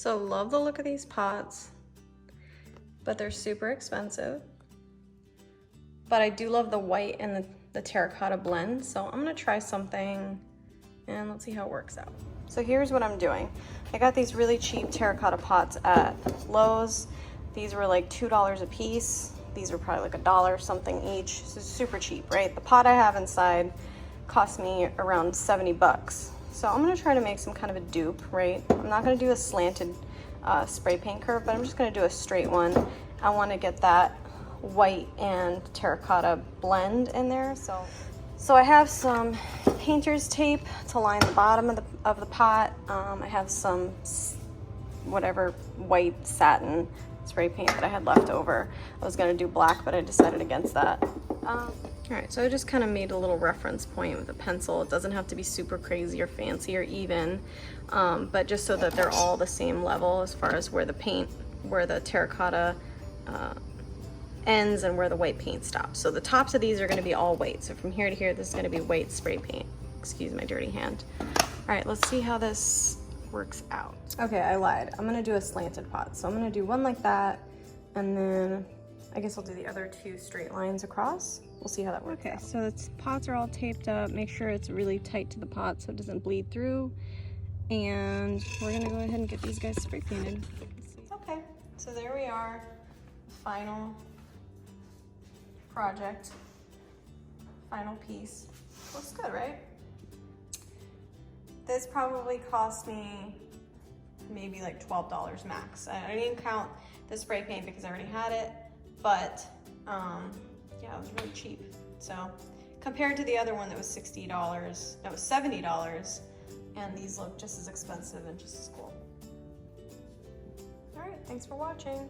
So love the look of these pots, but they're super expensive. But I do love the white and the terracotta blend, so I'm gonna try something and let's see how it works out. So here's what I'm doing. I got these really cheap terracotta pots at Lowe's. These were like $2 a piece. These were probably like $1 something each, so super cheap, right? The pot I have inside cost me around 70 bucks. So I'm gonna try to make some kind of a dupe, right? I'm not gonna do a slanted spray paint curve, but I'm just gonna do a straight one. I wanna get that white and terracotta blend in there. So I have some painter's tape to line the bottom of the pot. I have some whatever white satin spray paint that I had left over. I was gonna do black, but I decided against that. All right, so I just kind of made a little reference point with a pencil. It doesn't have to be super crazy or fancy or even, but just so that they're all the same level as far as where the terracotta ends and where the white paint stops. So the tops of these are gonna be all white. So from here to here, this is gonna be white spray paint. Excuse my dirty hand. All right, let's see how this works out. Okay, I lied. I'm gonna do a slanted pot. So I'm gonna do one like that, and then I guess I'll do the other two straight lines across. We'll see how that works out. So the pots are all taped up. Make sure it's really tight to the pot so it doesn't bleed through. And we're gonna go ahead and get these guys spray painted. Okay, so there we are. Final project, final piece. Looks good, right? This probably cost me maybe like $12 max. I didn't even count the spray paint because I already had it, but yeah, it was really cheap. So compared to the other one that was $60, that was $70, and these look just as expensive and just as cool. All right, thanks for watching.